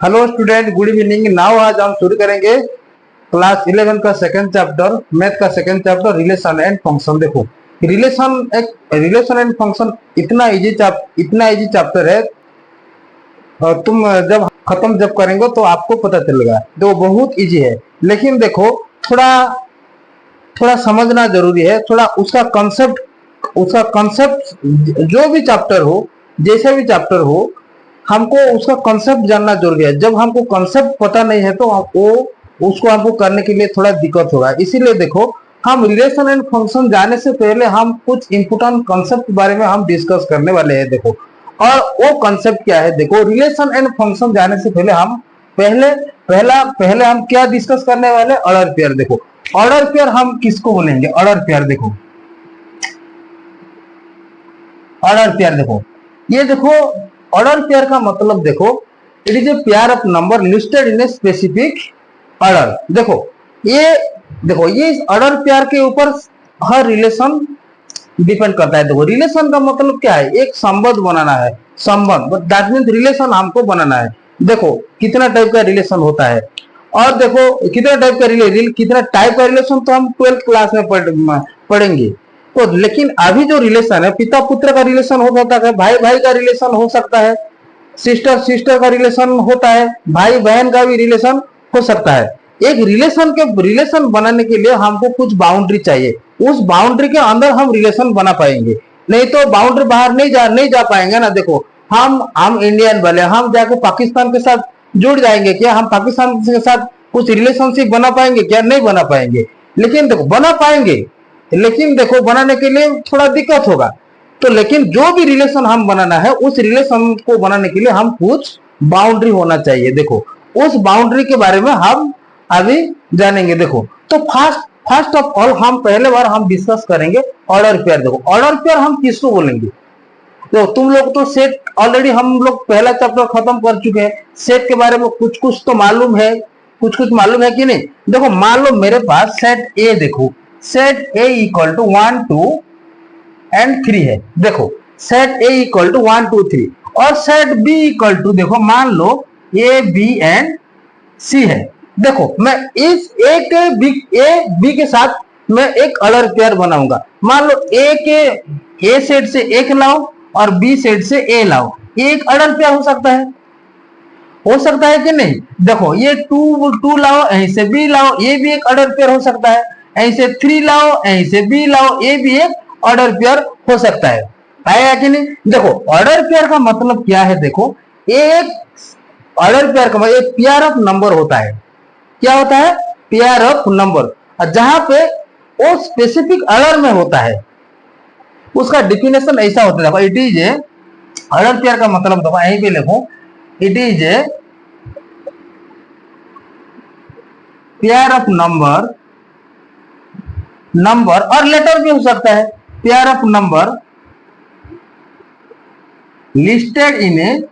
Hello student, good evening. Now आज हम शुरू करेंगे क्लास 11 का सेकंड चैप्टर, मैथ का second chapter, relation and function. देखो, रिलेशन एंड फंक्शन इतना इजी चैप्टर है, और तुम जब खत्म जब करेंगे तो आपको पता चलेगा। तो बहुत इजी है, लेकिन देखो थोड़ा थोड़ा समझना जरूरी है। थोड़ा उसका कंसेप्ट जो भी चैप्टर हो, जैसे भी चैप्टर हो, हमको उसका कॉन्सेप्ट जानना जरूरी है। जब हमको कॉन्सेप्ट पता नहीं है तो वो उसको हमको करने के लिए थोड़ा दिक्कत होगा। इसीलिए देखो, हम रिलेशन एंड फंक्शन जाने से पहले हम कुछ इंपोर्टेंट कॉन्सेप्ट के बारे में हम डिस्कस करने वाले हैं। देखो, और वो कॉन्सेप्ट क्या है? देखो, रिलेशन एंड फंक्शन जाने से पहले हम पहले हम क्या डिस्कस करने वाले? Order pair. देखो, ऑर्डर पेयर हम किसको बोलेंगे? Order pair. देखो, ऑर्डर पेयर देखो, ये देखो, ऑर्डर पेयर का मतलब देखो, it is a pair of number listed in a specific order. देखो ये इस ऑर्डर पेयर के ऊपर हर रिलेशन डिपेंड करता है। देखो, रिलेशन का मतलब क्या है? एक संबंध बनाना है। संबंध दैट मीन्स रिलेशन हमको बनाना है। देखो, कितना टाइप का रिलेशन होता है, और देखो कितना टाइप का रिलेशन तो हम 12th क्लास में पढ़ेंगे। तो लेकिन अभी जो रिलेशन है, पिता पुत्र का रिलेशन हो सकता है, भाई भाई का रिलेशन हो सकता है, सिस्टर सिस्टर का रिलेशन होता है, भाई बहन का भी रिलेशन हो सकता है। एक रिलेशन बनाने के लिए हमको कुछ बाउंड्री चाहिए। उस बाउंड्री के अंदर हम रिलेशन बना पाएंगे, नहीं तो बाउंड्री बाहर नहीं जा पाएंगे ना। देखो, हम इंडियन वाले हम जाके पाकिस्तान के साथ जुड़ जाएंगे क्या? हम पाकिस्तान के साथ कुछ रिलेशनशिप बना पाएंगे क्या? नहीं बना पाएंगे। लेकिन देखो, बना पाएंगे, लेकिन देखो बनाने के लिए थोड़ा दिक्कत होगा। तो लेकिन जो भी रिलेशन हम बनाना है, उस रिलेशन को बनाने के लिए हम कुछ बाउंड्री होना चाहिए। देखो, उस बाउंड्री के बारे में हम अभी जानेंगे। देखो, तो फर्स्ट ऑफ ऑल हम पहले बार हम डिस्कस करेंगे ऑर्डर पेयर। देखो, ऑर्डर पेयर हम किसको बोलेंगे? तो तुम लोग तो सेट ऑलरेडी हम लोग पहला चैप्टर खत्म कर चुके हैं। सेट के बारे में कुछ कुछ तो मालूम है, कुछ मालूम है कि नहीं? देखो, मान लो मेरे पास सेट ए, देखो set A equal to 1 2 and 3 है। देखो, सेट ए इक्वल टू 1 2 3, और सेट बी इक्वल टू, देखो मान लो ए बी एंड सी है। देखो, मैं इस ए बी के साथ मैं एक ऑर्डर पेयर बनाऊंगा। मान लो ए सेट से एक लाओ और बी सेट से ए लाओ, ये एक ऑर्डर पेयर हो सकता है कि नहीं? देखो, ये टू लाओ, यहीं से बी लाओ, ये भी एक ऑर्डर पेयर हो सकता है। यहीं से 3 लाओ, यहीं से बी लाओ, ये भी एक ऑर्डर पेयर हो सकता है। आया कि नहीं? देखो, ऑर्डर पेयर का मतलब क्या है? देखो, एक ऑर्डर पेयर का मतलब एक पेयर ऑफ नंबर होता है। क्या होता है? Pair of number. जहां पे वो स्पेसिफिक ऑर्डर में होता है, उसका डिफिनेशन ऐसा होता है। देखो, it is a order pair का मतलब, देखो यहीं पे लिखो, it is a pair of number और लेटर भी हो सकता है। Pair of number listed in a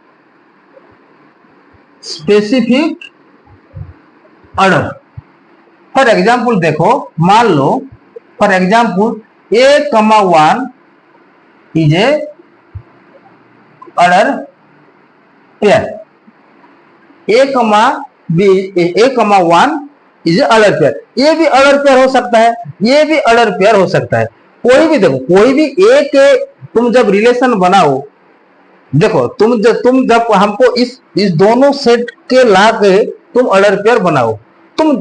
specific order. For example देखो, मान लो फॉर एग्जाम्पल ए कमा 1 इज ए ऑर्डर पेयर, ए कमा 1 इज ए ऑर्डर पेयर। ये भी ऑर्डर पेयर हो सकता है, ये भी ऑर्डर पेयर हो सकता है। कोई भी देखो, कोई भी एक तुम जब रिलेशन बनाओ, देखो तुम जब हमको इस दोनों सेट के ला के तुम ऑर्डर पेयर बनाओ। तुम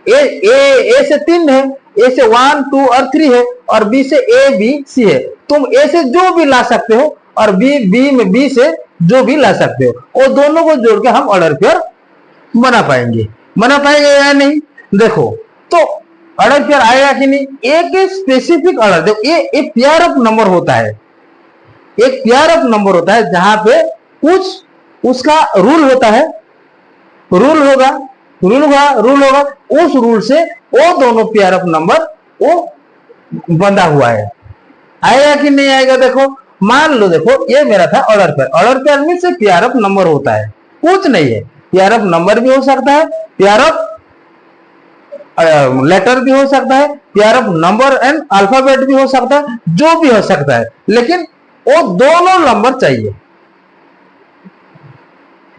ए से 3 है, ए से 1 2 और 3 है, और बी से ए बी सी है। तुम ए से जो भी ला सकते हो, और बी से जो भी ला सकते हो, वो दोनों को जोड़ के हम ऑर्डर पेयर बना पाएंगे या नहीं? देखो, तो ऑर्डर पेयर आएगा कि नहीं? एक स्पेसिफिक ऑर्डर, देखो ये पेयर ऑफ नंबर होता है। एक पेयर ऑफ नंबर होता है जहां पे कुछ उसका रूल होता है, रूल होगा। उस रूल से वो दोनों पेयर ऑफ नंबर वो बंधा हुआ है। आएगा कि नहीं आएगा? देखो, मान लो, देखो ये मेरा था ऑर्डर पेयर। ऑर्डर पेयर में से पेयर ऑफ नंबर होता है, कुछ नहीं है। पेयर ऑफ नंबर भी हो सकता है, पेयर ऑफ लेटर भी हो सकता है, pair of number and alphabet भी हो सकता है, जो भी हो सकता है, लेकिन वो दोनों नंबर चाहिए।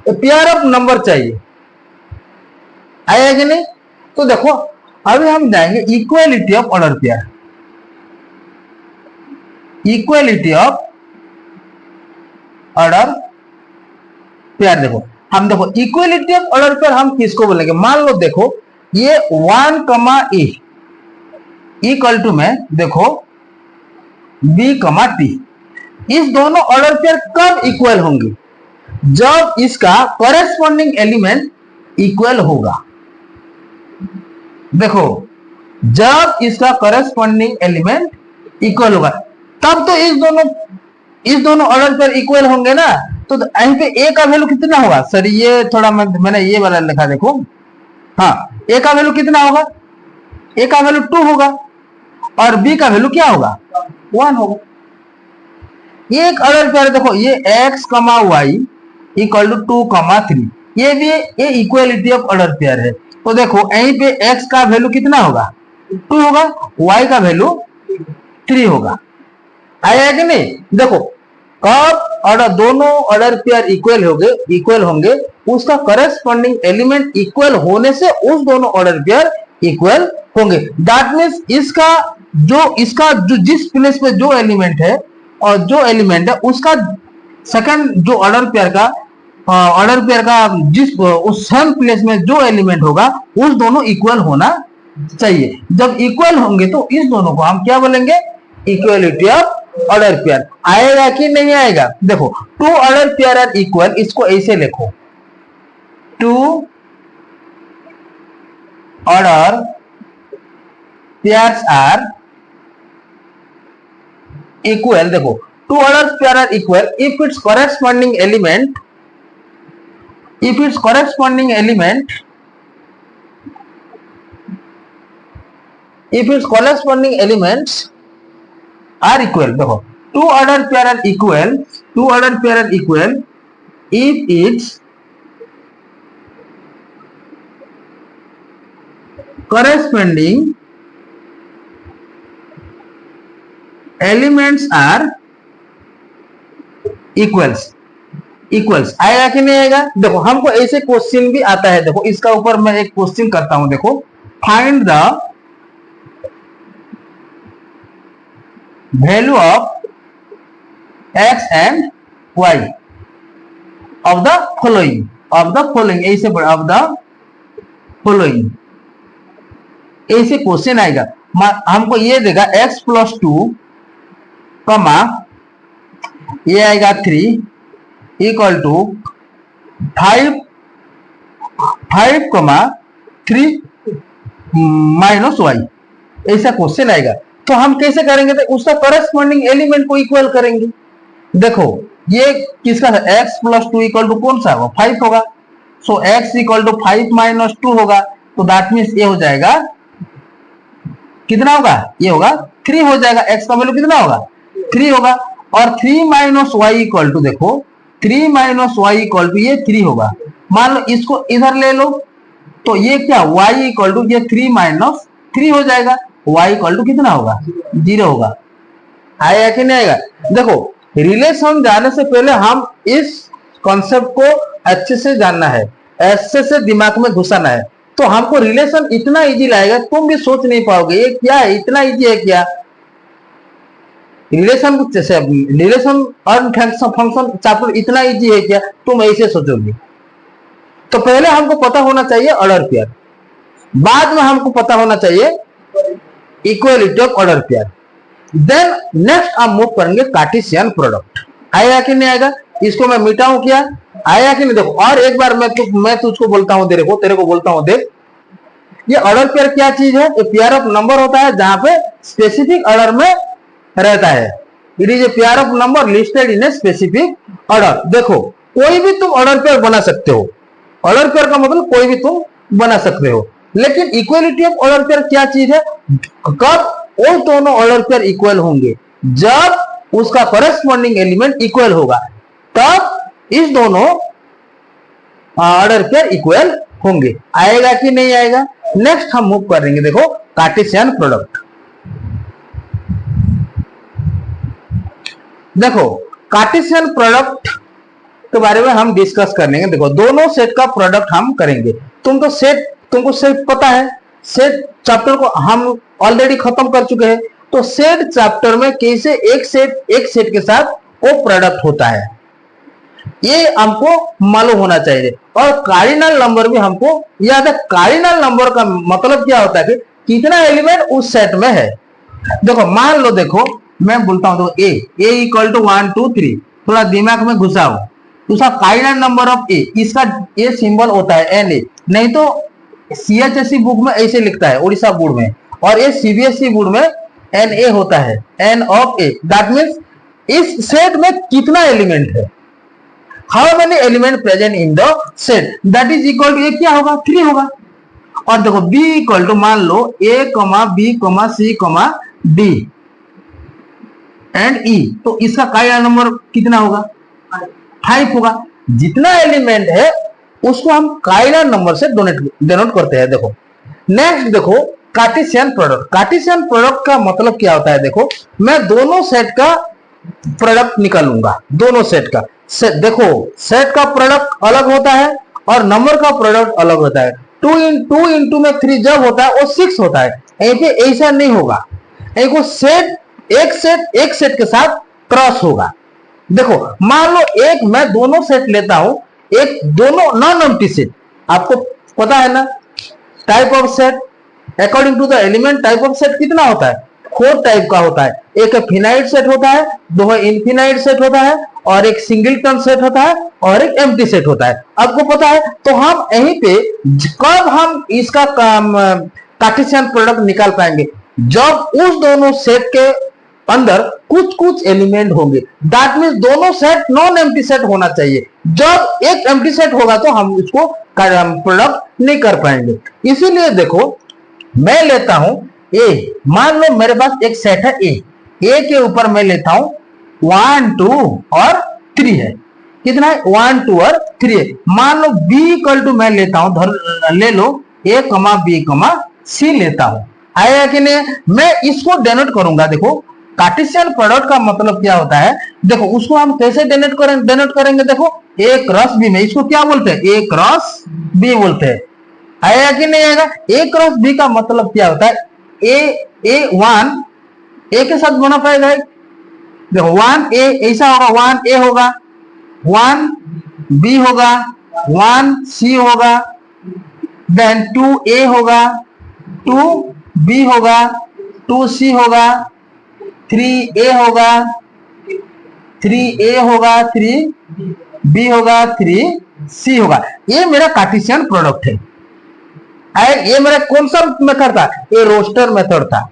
पेयर ऑफ नंबर चाहिए, आया कि नहीं? तो देखो अभी हम जाएंगे equality of order pair. Equality of order pair देखो, हम देखो इक्वालिटी ऑफ ऑर्डर पेयर हम किसको बोलेंगे? मान लो देखो ये 1 कमा ए इक्वल टू में देखो बी कमा टी, इस दोनों ऑर्डर पेयर कब इक्वल होंगे? जब इसका कॉरेस्पॉन्डिंग एलिमेंट इक्वल होगा। देखो जब इसका कॉरेस्पॉन्डिंग एलिमेंट इक्वल होगा तब तो इस दोनों ऑर्डर पेयर इक्वल होंगे ना। तो यहीं पे ए का वैल्यू कितना होगा? सर ये थोड़ा मैंने ये वाला लिखा देखो, हाँ ए का वैल्यू कितना होगा? ए का वैल्यू 2 होगा और बी का वैल्यू क्या होगा? 1 होगा। ये एक ऑर्डर पेयर देखो, ये x कमा वाई इक्वल टू 2 कमा 3, ये भी ये इक्वालिटी ऑफ ऑर्डर पेयर है। तो देखो यहीं पे x का वैल्यू कितना होगा? 2 होगा, y का वैल्यू 3 होगा। आया कि नहीं? देखो कब ऑर्डर दोनों ऑर्डर पेयर इक्वल होंगे उसका करस्पॉन्डिंग एलिमेंट इक्वल होने से उस दोनों ऑर्डर पेयर इक्वल होंगे। दैट मींस इसका जो जिस प्लेस पे जो एलिमेंट है और जो एलिमेंट है उसका सेकंड जो ऑर्डर पेयर का जिस उस सेम प्लेस में जो एलिमेंट होगा उस दोनों इक्वल होना चाहिए। जब इक्वल होंगे तो इस दोनों को हम क्या बोलेंगे? Equality of order pair. आएगा कि नहीं आएगा? देखो 2 ऑर्डर पेयर आर इक्वल, इसको ऐसे लिखो 2 ऑर्डर पेयर्स आर इक्वल। देखो 2 order pair are equal if its corresponding elements are equal। देखो 2 order pair are equal if its corresponding elements are equals. आएगा कि नहीं आएगा? देखो हमको ऐसे क्वेश्चन भी आता है, देखो इसका ऊपर मैं एक क्वेश्चन करता हूं, देखो find the value of x and y of the following ऐसे ऑफ द फॉलोइंग ऐसे क्वेश्चन आएगा। हमको ये देगा x प्लस 2 कमा ये आएगा 3 इक्वल टू 5 कमा 3 माइनस वाई, ऐसा क्वेश्चन आएगा। तो हम कैसे करेंगे? तो उसका करस्पॉन्डिंग एलिमेंट को इक्वल करेंगे। देखो ये किसका था? x प्लस 2 इक्वल टू कौन सा होगा? 5 होगा। सो x इक्वल टू 5 माइनस 2 होगा। तो दैट मीन्स ये हो जाएगा कितना होगा? ये होगा 3 हो जाएगा। x का वैल्यू कितना होगा? 3 होगा। और 3 माइनस वाई इक्वल टू देखो 3 माइनस वाई इक्वल टू ये 3 होगा। मान लो इसको इधर ले लो तो ये क्या? y इक्वल टू ये 3 माइनस 3 हो जाएगा। y इक्वल टू कितना होगा? 0 होगा। आएगा कि नहीं आएगा? देखो रिलेशन जाने से पहले हम इस कॉन्सेप्ट को अच्छे से जानना है, अच्छे से दिमाग में घुसाना है। तो हमको रिलेशन इतना इजी लगेगा तुम भी सोच नहीं पाओगे ये क्या है, इतना इजी है क्या? रिलेशन और फंक्शन चैप्टर इतना इजी है क्या? तुम ऐसे सोचोगे। तो पहले हमको पता होना चाहिए ऑर्डर पेयर, बाद में हमको पता होना चाहिए equality of order pair. Then next हम मूव करेंगे कार्टेशियन प्रोडक्ट। आएगा कि नहीं आएगा? इसको मैं मिटाऊं क्या? आएगा कि नहीं? देखो और एक बार मैं तुझको बोलता हूं, तेरे को बोलता हूं, देख ये ऑर्डर पेयर क्या चीज है? पेयर ऑफ नंबर होता है जहां पे स्पेसिफिक ऑर्डर में रहता है। It is a pair of number listed in a specific order. देखो कोई भी तुम ऑर्डर पेयर बना सकते हो। ऑर्डर पेयर का मतलब कोई भी तुम बना सकते हो, लेकिन इक्वालिटी ऑफ ऑर्डर पेयर क्या चीज है? कब वो दोनों ऑर्डर पेयर इक्वल होंगे? जब उसका करस्पॉन्डिंग एलिमेंट इक्वल होगा तब इस दोनों ऑर्डर पेयर इक्वल होंगे। आएगा कि नहीं आएगा? नेक्स्ट हम मूव करेंगे, देखो कार्टेशियन प्रोडक्ट। देखो कार्टेशियन प्रोडक्ट के बारे में हम डिस्कस कर लेंगे। देखो दोनों सेट का प्रोडक्ट हम करेंगे। तुमको सेट पता है, सेट चैप्टर को हम ऑलरेडी खत्म कर चुके हैं। तो सेट चैप्टर में कैसे एक सेट के साथ वो प्रोडक्ट होता है ये हमको मालूम होना चाहिए। और कार्डिनल नंबर भी हमको याद है। कार्डिनल नंबर का मतलब क्या होता है कि कितना एलिमेंट उस सेट में है। देखो मान लो, देखो मैं बोलता हूं तो ए इक्वल टू 1 2 3, थोड़ा दिमाग में घुसाओ। उसका कार्डिनल नंबर ऑफ ए, इसका ये सिंबल होता है एन ए, नहीं तो सीएचएसई बुक में ऐसे लिखता है उड़ीसा बोर्ड में, और ये सीबीएसई बोर्ड में एन ए होता है, N of A. That means इस सेट में कितना एलिमेंट है, how many element present in the set, that is equal to, ये क्या होगा 3 होगा। और देखो बी इक्वल टू मान लो A B C D and E, तो इसका कार्डिनल नंबर कितना होगा 5 होगा। जितना एलिमेंट है उसको हम कार्डिनल नंबर से डिनोट करते हैं। देखो नेक्स्ट देखो कार्टेशियन प्रोडक्ट। कार्टेशियन प्रोडक्ट का मतलब क्या होता है, देखो मैं दोनों सेट का प्रोडक्ट निकालूंगा, दोनों सेट का। देखो सेट का प्रोडक्ट अलग होता है और नंबर का प्रोडक्ट अलग होता है। 2 इंटू में 3 जब होता है वो 6 होता है। ऐसा नहीं होगा, एक सेट के साथ क्रॉस होगा। देखो मान लो मैं दोनों सेट लेता हूं, एक दोनों नॉन एम्प्टी सेट, आपको पता है ना type of set according to the element. Type of set कितना होता है, 4 टाइप का होता है। एक फिनाइट सेट होता है, 2 इनफिनाइट सेट होता है, और एक सिंगलटन सेट होता है, और एक एम्प्टी सेट होता है। आपको पता है, तो हम यहीं पे कब हम इसका कार्टेशियन प्रोडक्ट निकाल पाएंगे, जब उस दोनों सेट के अंदर कुछ एलिमेंट होंगे। दैट मीन्स दोनों सेट नॉन एम्प्टी सेट होना चाहिए। जब एक एम्प्टी सेट होगा तो हम उसको प्रोडक्ट नहीं कर पाएंगे। इसीलिए देखो मैं लेता हूं ए, मान लो मेरे पास एक सेट है ए के ऊपर मैं लेता हूं 1 2 और 3 है। कितना है 1 2 और 3 है। मान लो बी इक्वल टू मैं लेता हूं, ले लो ए बी सी लेता हूं, आएगा कि नहीं। मैं इसको डेनोट करूंगा। देखो कार्टेशियन प्रोडक्ट का मतलब क्या होता है, देखो उसको हम कैसे डेनोट करेंगे। देखो ए क्रॉस बी में इसको क्या बोलते हैं, ए क्रॉस बी बोलते हैं। आएगा कि नहीं आएगा। ए क्रॉस बी का मतलब क्या होता है, ए 1 ए के साथ बना पाएगा। देखो 1 ए ऐसा होगा, 1 ए होगा, 1 बी होगा, 1 सी होगा, देन 2 ए होगा, 2 बी होगा, 2 सी होगा, 3 ए होगा, 3 ए होगा, 3 बी होगा, 3 सी होगा। ये मेरा कार्टेशियन प्रोडक्ट है। ये मेरा कौन सा मेथड था, ये रोस्टर मेथड था।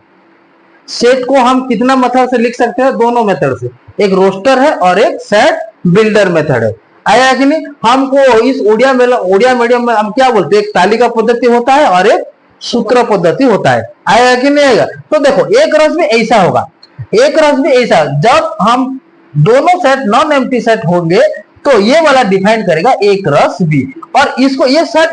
सेट को हम कितना मेथड से लिख सकते हैं, दोनों मेथड से, एक रोस्टर है और एक सेट बिल्डर मेथड है। आया कि नहीं। हमको इस ओडिया मीडियम में हम क्या बोलते हैं, एक तालिका पद्धति होता है और एक सूत्र पद्धति होता है। आया कि नहीं आएगा। तो देखो एक रस भी ऐसा होगा, एक रस भी ऐसा। जब हम दोनों सेट नॉन एम्प्टी सेट होंगे तो ये वाला डिफाइन करेगा एक रस बी। और इसको ये सेट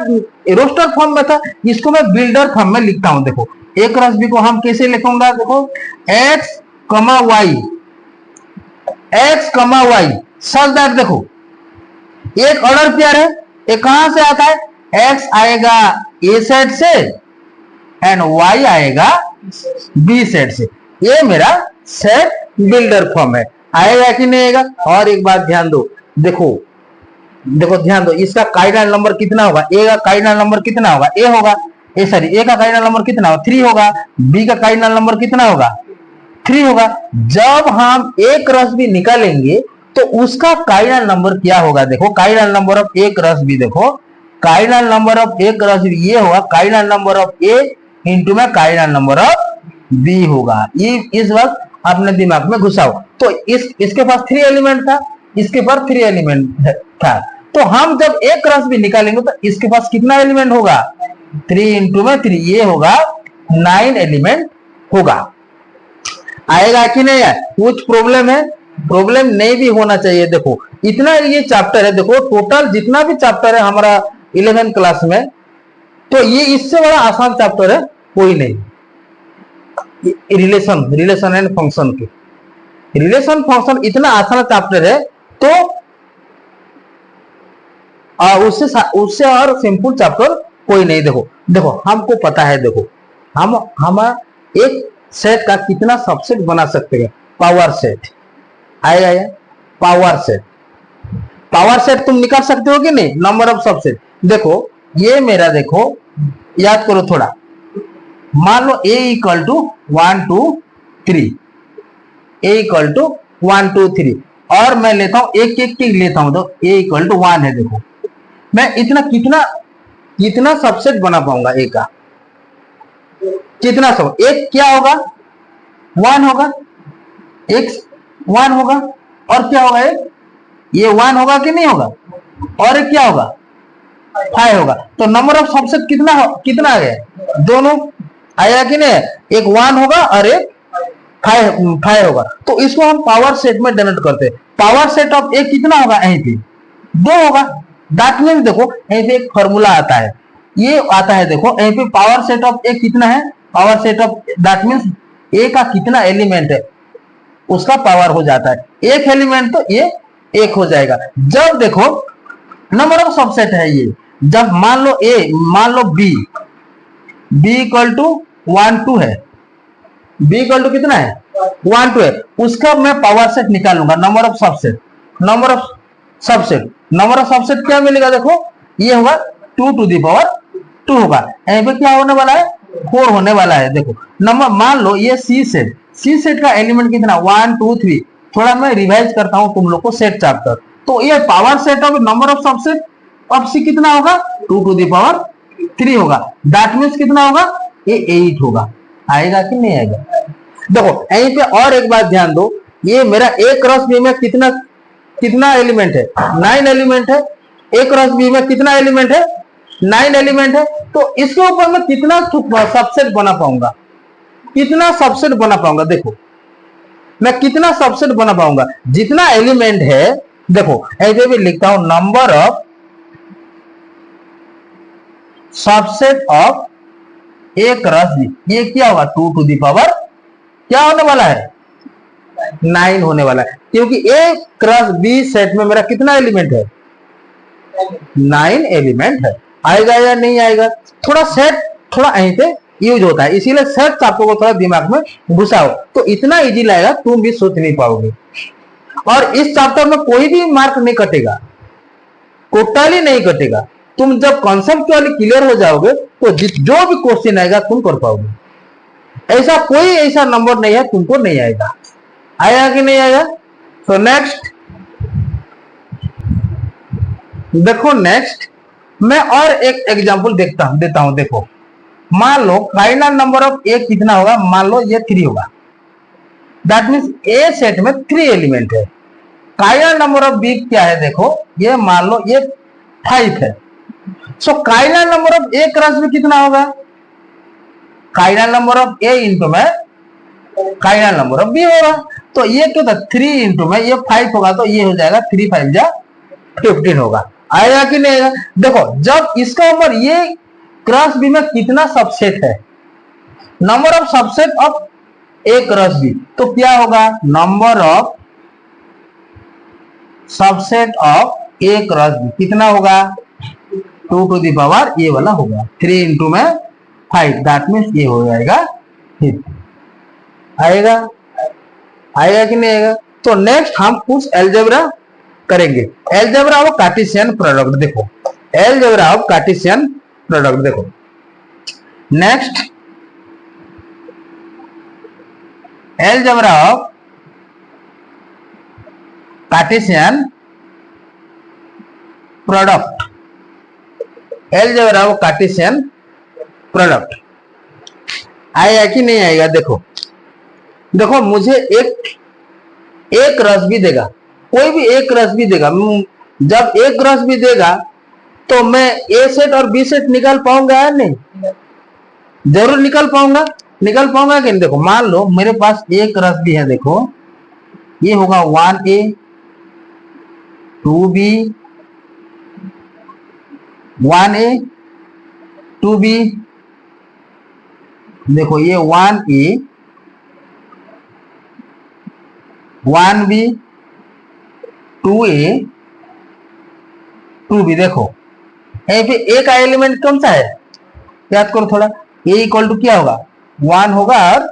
रोस्टर फॉर्म में था, इसको मैं बिल्डर फॉर्म में लिखता हूं। देखो एक रस बी को हम कैसे लिखूंगा, देखो x, y सच दैट। देखो एक ऑर्डर पेयर है, ये कहां से आता है, x आएगा ए सेट से एंड y आएगा बी सेट से। ये मेरा सेट बिल्डर फॉर्म है। आएगा कि नहीं आएगा। और एक बात ध्यान दो, देखो ध्यान दो, इसका कार्डिनल नंबर कितना होगा, ए का कार्डिनल नंबर कितना होगा, ए होगा, ए का कार्डिनल नंबर कितना होगा 3 होगा, बी का कार्डिनल नंबर कितना होगा 3 होगा। जब हम एक रस भी निकालेंगे तो उसका कार्डिनल नंबर क्या होगा, देखो कार्डिनल नंबर ऑफ एक रस भी, देखो कार्डिनल नंबर ऑफ एक रस भी ये होगा cardinal number of A into में कार्डिनल नंबर ऑफ बी होगा। ये इस वक्त अपने दिमाग में घुसाओ। तो इसके पास 3 एलिमेंट था, इसके पास 3 एलिमेंट था। तो हम जब एक रस भी निकालेंगे तो इसके पास कितना एलिमेंट होगा, 3 इंटू में 3, ये होगा 9 एलिमेंट होगा। आएगा कि नहीं आए। कुछ प्रॉब्लम है, प्रॉब्लम नहीं भी होना चाहिए। देखो इतना ये चैप्टर है, देखो टोटल जितना भी चैप्टर है हमारा 11th क्लास में, तो ये इससे बड़ा आसान चैप्टर है कोई नहीं। रिलेशन एंड फंक्शन के, रिलेशन फंक्शन इतना आसान चैप्टर है। तो और उससे और सिंपल चैप्टर कोई नहीं। देखो देखो हमको पता है, देखो हम एक सेट का कितना सबसेट बना सकते हैं। पावर सेट आएगा या पावर सेट, पावर सेट तुम निकाल सकते हो कि नहीं, नंबर ऑफ सबसेट। देखो ये मेरा, देखो याद करो थोड़ा, मान लो a equal to 1 2 3, a equal to 1 2 3, और मैं लेता हूं एक एक लेता हूं तो a इक्वल टू 1 है। देखो मैं इतना कितना सबसेट बना पाऊंगा a का, कितना सब, एक क्या होगा 1 होगा, एक 1 होगा, और क्या होगा ये 1 होगा कि नहीं होगा, और एक क्या होगा 5 होगा। तो नंबर ऑफ सबसेट कितना आ गया, दोनों आया कि नहीं, एक 1 होगा और एक 5 होगा। तो इसको हम पावर सेट में डिनोट करते हैं। पावर सेट ऑफ ए कितना होगा, यहीं पे 2 होगा। दैट मींस देखो यहीं पे एक फॉर्मूला आता है, ये आता है, देखो यहीं पे पावर सेट ऑफ ए कितना है, power set of, that means A का कितना एलिमेंट है उसका पावर हो जाता है, एक एलिमेंट तो ये एक हो जाएगा। जब देखो नंबर ऑफ सबसेट है ये, जब मान लो ए, मान लो बी इक्वल टू 1 2 है, बी इक्वल टू कितना है 1 2 है, उसका मैं पावर सेट निकालूंगा, number of subset, number of subset क्या मिलेगा, देखो ये होगा 2 टू द पावर 2 होगा। यहीं पे क्या होने वाला है 4 होने वाला है। देखो नंबर, मान लो ये सी सेट का एलिमेंट कितना 1 2 3, थोड़ा मैं रिवाइज करता हूं तुम लोग को सेट चैप्टर। तो ये power set of number of subset of C कितना होगा 2 टू द पावर 3 होगा। दैट मींस कितना होगा ये 8 होगा। आएगा कि नहीं आएगा। देखो यहीं पे और एक बात ध्यान दो, ये मेरा ए क्रॉस बी में कितना एलिमेंट है 9 एलिमेंट है, ए क्रॉस बी में कितना एलिमेंट है 9 एलिमेंट है। तो इसके ऊपर मैं कितना सबसेट बना पाऊंगा, कितना सबसेट बना पाऊंगा, देखो मैं कितना सबसेट बना पाऊंगा, जितना एलिमेंट है। देखो ऐसे भी लिखता हूं, number of subset of A cross B, ये क्या होगा 2 टू द पावर क्या होने वाला है 9 होने वाला है, क्योंकि ए क्रॉस बी सेट में मेरा कितना एलिमेंट है 9 एलिमेंट है। आएगा या नहीं आएगा, थोड़ा सेट थोड़ा यहीं पे यूज होता है, इसीलिए सेट आपको को थोड़ा दिमाग में घुसाओ तो इतना इजी लगेगा, तुम भी सोच नहीं पाओगे। और इस चैप्टर में कोई भी मार्क नहीं कटेगा, टोटली नहीं कटेगा। तुम जब कॉन्सेप्चुअली क्लियर हो जाओगे तो जो भी क्वेश्चन आएगा तुम कर पाओगे। ऐसा कोई ऐसा नंबर नहीं है तुमको नहीं आएगा। आएगा कि नहीं आएगा। तो नेक्स्ट देखो, नेक्स्ट मैं और एक एग्जांपल देता हूं। देखो मान लो फाइनल नंबर ऑफ ए कितना होगा, मान लो ये 3 होगा, दैट मींस ए सेट में 3 एलिमेंट है। फाइनल नंबर ऑफ बी क्या है, देखो ये मान लो ये 5 है। So final number of A cross B कितना होगा, final number of A into में फाइनल नंबर ऑफ बी होगा। तो ये क्या था 3 इंटू में ये 5 होगा, तो ये हो जाएगा 3 5 जा 15 होगा। आएगा कि नहीं आएगा। देखो जब इसका ऊपर ये क्रॉस बी में कितना सबसेट है, number of subset of A cross B, तो क्या होगा number of subset of A cross B कितना होगा 2 टू द पावर ये वाला होगा 3 इंटू में 5, दैट मीन्स ये हो जाएगा 50। आएगा कि नहीं आएगा। तो नेक्स्ट हम कुछ एलजेब्रा करेंगे, एलजेब्रा ऑफ कार्टेशियन प्रोडक्ट। देखो एलजेब्रा ऑफ कार्टेशियन प्रोडक्ट, देखो next algebra of Cartesian product, algebra of Cartesian product आएगा कि नहीं आएगा। देखो मुझे एक रस भी देगा, कोई भी एक रस भी देगा, जब एक रस भी देगा तो मैं ए सेट और बी सेट निकाल पाऊंगा या नहीं, जरूर निकाल पाऊंगा कि नहीं। देखो मान लो मेरे पास एक रस भी है, देखो ये होगा 1A 2B 1A 2B, देखो ये 1A 1B 2A 2B, देखो यहीं पे ए का एलिमेंट कौन सा है, याद करो थोड़ा। ए इक्वल टू क्या होगा, 1 होगा और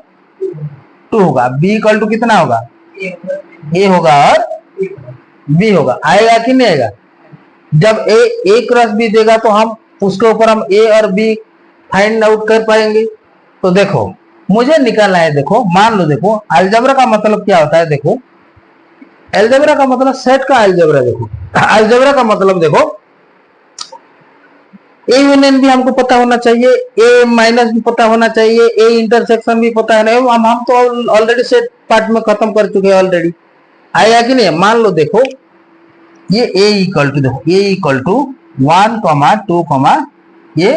2 होगा। बी इक्वल टू कितना होगा, ए होगा और बी होगा। आएगा कि नहीं आएगा? जब ए क्रॉस बी देगा तो हम उसके ऊपर हम ए और बी फाइंड आउट कर पाएंगे। तो देखो मुझे निकालना है, देखो मान लो, देखो अलजेब्रा का मतलब क्या होता है, देखो अलजेब्रा का मतलब सेट का अलजेब्रा। देखो अलजेब्रा का मतलब देखो ए यूनियन भी हमको पता होना चाहिए, ए माइनस भी पता होना चाहिए, ए इंटरसेक्शन भी पता है। हम तो ऑलरेडी सेट पार्ट में खत्म कर चुके हैं ऑलरेडी। आया कि नहीं? मान लो देखो ये ए इक्वल टू, देखो ए इक्वल टू 1, 2, ये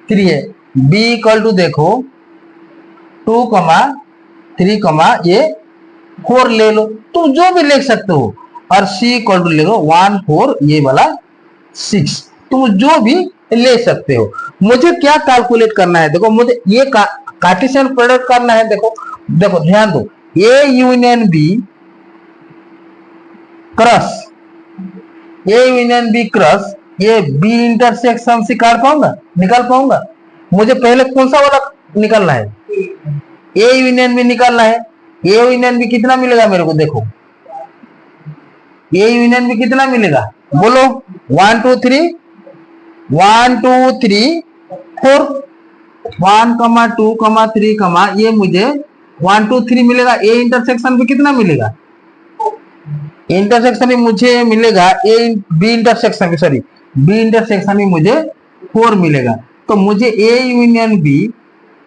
3 है। बी इक्वल टू देखो 2, 3, ये 4 ले लो, तुम जो भी लिख सकते हो। और सी इक्वल टू ले लो 1, 4, ये वाला 6, तुम जो भी ले सकते हो। मुझे क्या कैलकुलेट करना है, देखो मुझे ये कार्टेशियन प्रोडक्ट करना है। देखो देखो ध्यान दो, A union B cross, A union B cross ये बी इंटरसेक्शन से निकाल पाऊंगा? मुझे पहले कौन सा वाला निकालना है, ए यूनियन बी निकालना है। ए यूनियन बी कितना मिलेगा मेरे को, देखो ए यूनियन बी कितना मिलेगा, बोलो 1, 2, 3, 1, 2, 3, 4, 1, 2, 3, ये मुझे 1, 2, 3 मिलेगा। ए इंटरसेक्शन भी कितना मिलेगा, इंटरसेक्शन भी मुझे मिलेगा, A B intersection, sorry B intersection भी मुझे 4 मिलेगा। तो मुझे A union B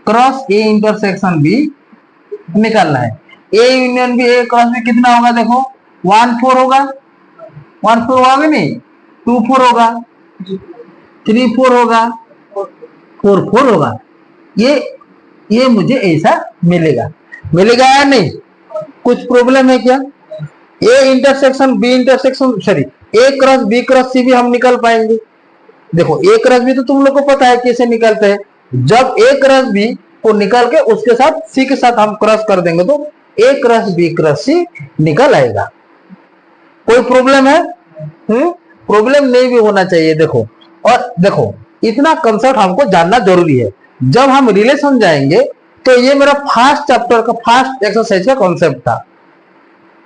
cross A intersection B निकालना है। A union B A cross B कितना होगा, देखो 1, 4 होगा, 1, 4 होगा नहीं, 2, 4 होगा, 3, 4 होगा, 4, 4 होगा। ये मुझे ऐसा मिलेगा या नहीं? कुछ प्रॉब्लम है क्या? A intersection B intersection, sorry A cross B cross C भी हम निकाल पाएंगे। देखो ए क्रॉस बी तो तुम लोग को पता है कैसे निकालते हैं। जब ए क्रॉस बी को निकाल के उसके साथ सी के साथ हम क्रॉस कर देंगे तो ए क्रॉस बी क्रॉस सी निकल आएगा। कोई प्रॉब्लम है? प्रॉब्लम नहीं भी होना चाहिए। देखो और देखो इतना कंसेप्ट हमको जानना जरूरी है। जब हम रिलेशन जाएंगे तो ये मेरा फर्स्ट चैप्टर का फर्स्ट एक्सरसाइज का कॉन्सेप्ट था,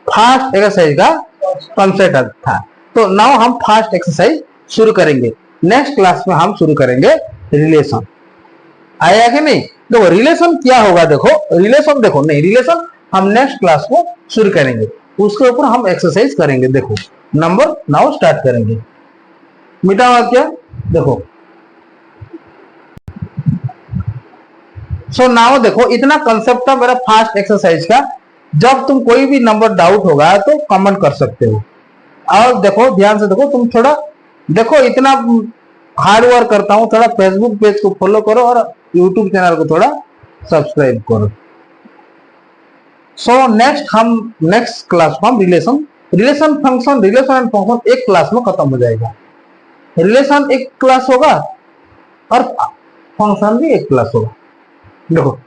फर्स्ट एक्सरसाइज का कॉन्सेप्ट था। तो नाउ हम फर्स्ट एक्सरसाइज शुरू करेंगे। नेक्स्ट क्लास में हम शुरू करेंगे रिलेशन। आया कि नहीं? देखो रिलेशन क्या होगा, देखो रिलेशन, देखो नहीं रिलेशन हम नेक्स्ट क्लास को शुरू करेंगे, उसके ऊपर हम एक्सरसाइज करेंगे। देखो नंबर नाउ स्टार्ट करेंगे। मिटा हुआ क्या? देखो सो नाउ देखो इतना कंसेप्ट था मेरा फर्स्ट एक्सरसाइज का। जब तुम कोई भी नंबर डाउट होगा तो कमेंट कर सकते हो। और देखो ध्यान से देखो, तुम थोड़ा देखो इतना हार्ड वर्क करता हूं, थोड़ा फेसबुक पेज को फॉलो करो और यूट्यूब चैनल को थोड़ा सब्सक्राइब करो। सो नेक्स्ट क्लास में हम रिलेशन एंड फंक्शन एक क्लास में खत्म हो जाएगा। रिलेशन एक क्लास होगा और फंक्शन भी एक क्लास होगा। देखो